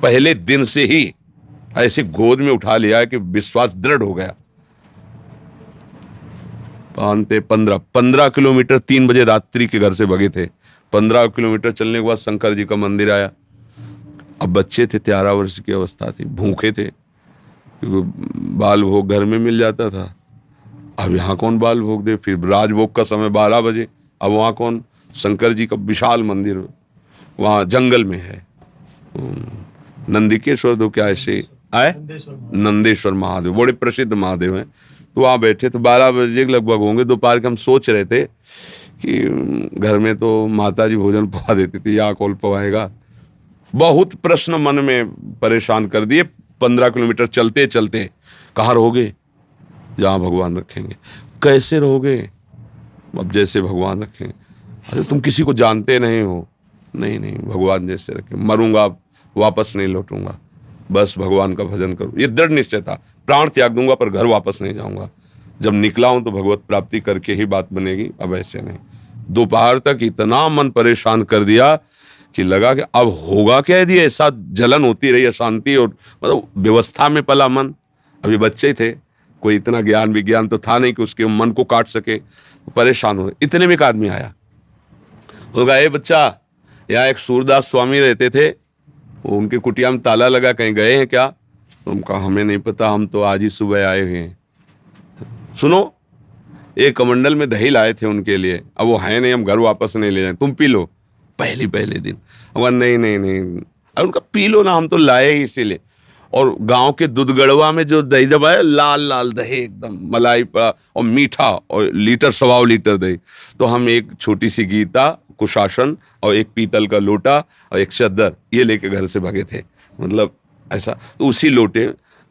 पहले दिन से ही ऐसे गोद में उठा लिया कि विश्वास दृढ़ हो गया। 15 किलोमीटर 3 बजे रात्रि के घर से भगे थे। 15 किलोमीटर चलने के बाद शंकर जी का मंदिर आया। अब बच्चे थे, 13 वर्ष की अवस्था थी, भूखे थे, क्योंकि बाल भोग घर में मिल जाता था। अब यहाँ कौन बाल भोग दे। फिर राजभोग का समय 12 बजे, अब वहाँ कौन। शंकर जी का विशाल मंदिर वहाँ जंगल में है, नंदिकेश्वर दो क्या ऐसे आए, नंदेश्वर महादेव, बड़े प्रसिद्ध महादेव हैं। तो वहाँ बैठे तो 12 बजे के लगभग होंगे दोपहर के। हम सोच रहे थे कि घर में तो माता जी भोजन पवा देती थी, यहाँ कौन पवाएगा। बहुत प्रश्न मन में परेशान कर दिए। 15 किलोमीटर चलते चलते कहाँ रहोगे, जहाँ भगवान रखेंगे। कैसे रहोगे, अब जैसे भगवान रखें। अरे तुम किसी को जानते नहीं हो। नहीं नहीं, भगवान जैसे रखें। मरूंगा वापस नहीं लौटूंगा, बस भगवान का भजन करूँ, ये दृढ़ निश्चय था। प्राण त्याग दूंगा पर घर वापस नहीं जाऊंगा। जब निकला हूं तो भगवत प्राप्ति करके ही बात बनेगी, अब ऐसे नहीं। दोपहर तक इतना मन परेशान कर दिया कि लगा कि अब होगा क्या यदि ऐसा जलन होती रही, अशांति, और मतलब व्यवस्था में पला मन। अभी बच्चे थे, कोई इतना ज्ञान विज्ञान तो था नहीं कि उसके मन को काट सके। परेशान हो। इतने में एक आदमी आया, वो कहा, ए बच्चा, यहाँ एक सूरदास स्वामी रहते थे, वो उनके कुटिया में ताला लगा, कहीं गए हैं क्या। तो हम कहा, हमें नहीं पता, हम तो आज ही सुबह आए हुए हैं। सुनो, एक कमंडल में दही लाए थे उनके लिए, अब वो है नहीं, हम घर वापस नहीं ले जाए, तुम पी लो। पहले दिन हम नहीं नहीं नहीं, और उनका पी लो ना, हम तो लाए ही इसीलिए। और गांव के दूधगढ़वा में जो दही जब आया, लाल लाल दही एकदम मलाई पड़ा और मीठा, और लीटर 1.25 लीटर दही। तो हम एक छोटी सी गीता, कुशासन और एक पीतल का लोटा और एक चद्दर ये लेके घर से भागे थे। मतलब ऐसा, तो उसी लोटे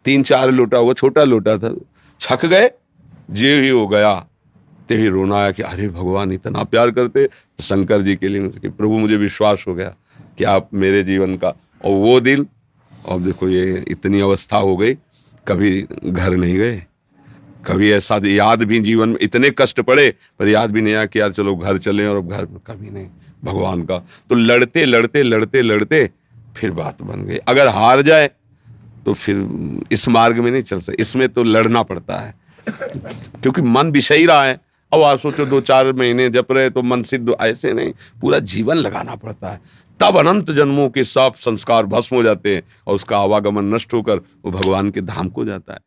3-4 लोटा होगा, छोटा लोटा था, छक गए। जे ही हो गया ते ही रोना आया कि अरे भगवान इतना प्यार करते। तो शंकर जी के लिए कि प्रभु मुझे विश्वास हो गया कि आप मेरे जीवन का। और वो दिन, और देखो ये इतनी अवस्था हो गई, कभी घर नहीं गए, कभी ऐसा याद भी जीवन में, इतने कष्ट पड़े पर याद भी नहीं आया कि यार चलो घर चलें, और अब घर में कभी नहीं भगवान का। तो लड़ते लड़ते लड़ते लड़ते फिर बात बन गई। अगर हार जाए तो फिर इस मार्ग में नहीं चल सकते, इसमें तो लड़ना पड़ता है, क्योंकि मन विषयी रहा है। अब आप सोचो 2-4 महीने जप रहे तो मन सिद्ध, ऐसे नहीं, पूरा जीवन लगाना पड़ता है। तब अनंत जन्मों के सब संस्कार भस्म हो जाते हैं और उसका आवागमन नष्ट होकर वो भगवान के धाम को जाता है।